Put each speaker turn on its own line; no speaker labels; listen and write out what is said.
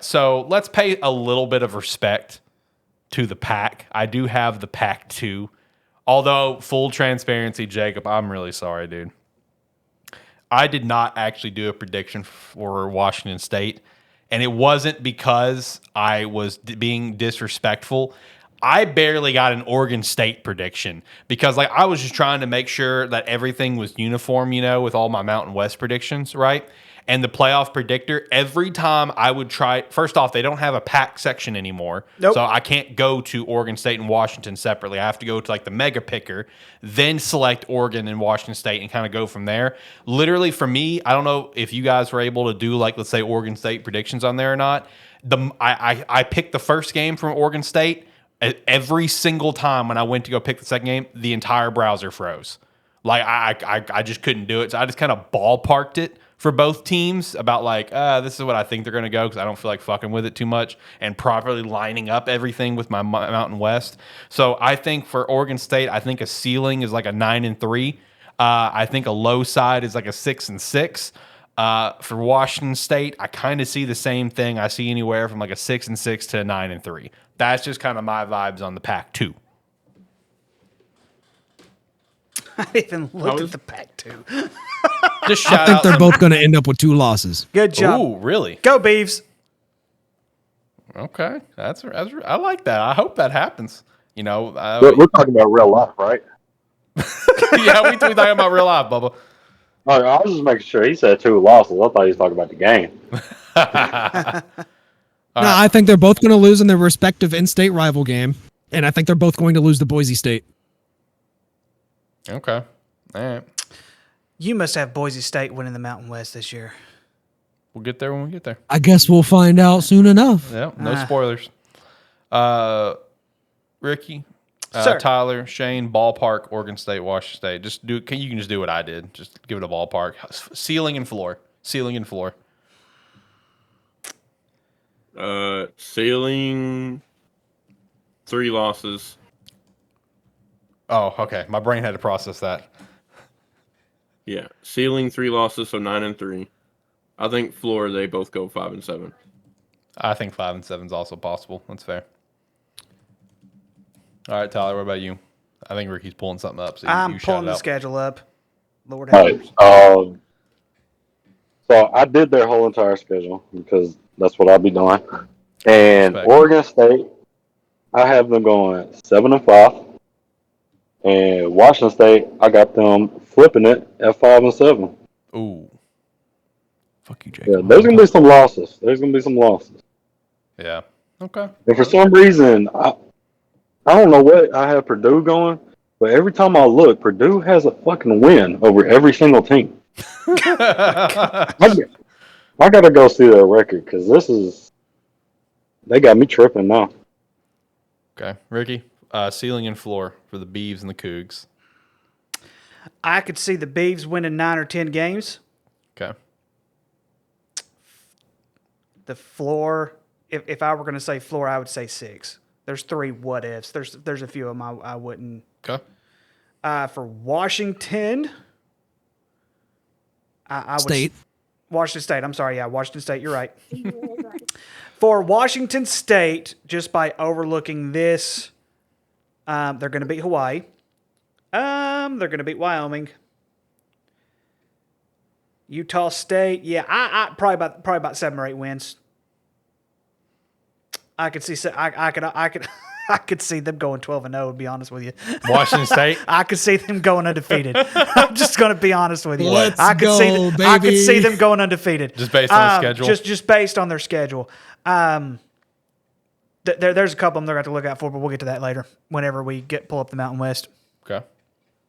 So let's pay a little bit of respect to the Pac. I do have the Pac 2. Although, full transparency, Jacob, I'm really sorry, dude. I did not actually do a prediction for Washington State, and it wasn't because I was being disrespectful. I barely got an Oregon State prediction because I was just trying to make sure that everything was uniform, with all my Mountain West predictions, right? And the playoff predictor, every time I would try, first off, they don't have a pack section anymore.
Nope.
So I can't go to Oregon State and Washington separately. I have to go to the mega picker, then select Oregon and Washington State and kind of go from there. Literally for me, I don't know if you guys were able to do let's say Oregon State predictions on there or not. I picked the first game from Oregon State. Every single time when I went to go pick the second game, the entire browser froze. I just couldn't do it. So I just kind of ballparked it for both teams about this is what I think they're going to go because I don't feel like fucking with it too much and properly lining up everything with my Mountain West. So I think for Oregon State, I think a ceiling is a 9-3. I think a low side is a 6-6. For Washington State, I kind of see the same thing. I see anywhere from a 6-6 to a 9-3. That's just kind of my vibes on the Pac 2.
I even looked at the Pac 2.
Just shout
I think
out
they're both going to end up with 2 losses.
Good job.
Ooh, really?
Go Beavs.
Okay, that's I like that. I hope that happens.
We're talking about real life, right?
Yeah, we talking about real life, Bubba.
All right, I was just making sure. He said 2 losses. I thought he was talking about the game.
No, I think they're both going to lose in their respective in-state rival game, and I think they're both going to lose to Boise State.
Okay, all right.
You must have Boise State winning the Mountain West this year.
We'll get there when we get there.
I guess we'll find out soon enough.
Yeah, no spoilers. Ricky,
Sir.
Tyler, Shane, ballpark, Oregon State, Washington State. Just do. You can just do what I did. Just give it a ballpark. Ceiling and floor. Ceiling and floor.
Ceiling 3 losses.
Oh, okay. My brain had to process that.
Yeah, ceiling 3 losses, so 9-3. I think floor they both go 5-7.
I think 5-7 is also possible. That's fair. All right, Tyler. What about you? I think Ricky's pulling something up. So
I'm
you shout
pulling
it
the
out.
schedule up. Lord
All
have
right.
mercy.
So I did their whole entire schedule because that's what I'll be doing. And
Respect.
Oregon State, I have them going 7-5. And Washington State, I got them flipping it at 5-7.
Ooh. Fuck you, Jake.
Yeah, there's gonna be some losses.
Yeah. Okay.
And for some reason, I don't know what I have Purdue going, but every time I look, Purdue has a fucking win over every single team. I gotta go see their record because they got me tripping now.
Okay, Ricky. Ceiling and floor for the Beavs and the Cougs.
I could see the Beavs winning 9 or 10 games.
Okay.
The floor, if I were going to say floor, I would say 6. There's 3 what ifs. There's a few of them I wouldn't.
Okay.
For Washington, I would
State.
Washington State. I'm sorry. Yeah, Washington State. You're right. For Washington State, just by overlooking this, they're going to beat Hawaii. They're going to beat Wyoming. Utah State. Yeah, I probably about 7 or 8 wins. I could see. I could see them going 12-0. To be honest with you,
Washington State.
I could see them going undefeated. I'm just going to be honest with you.
Let's
I could
go,
I could see
baby.
them going undefeated.
Just based on the schedule?
Just based on their schedule. There's a couple of them they're going to have to look out for, but we'll get to that later whenever we pull up the Mountain West.
Okay.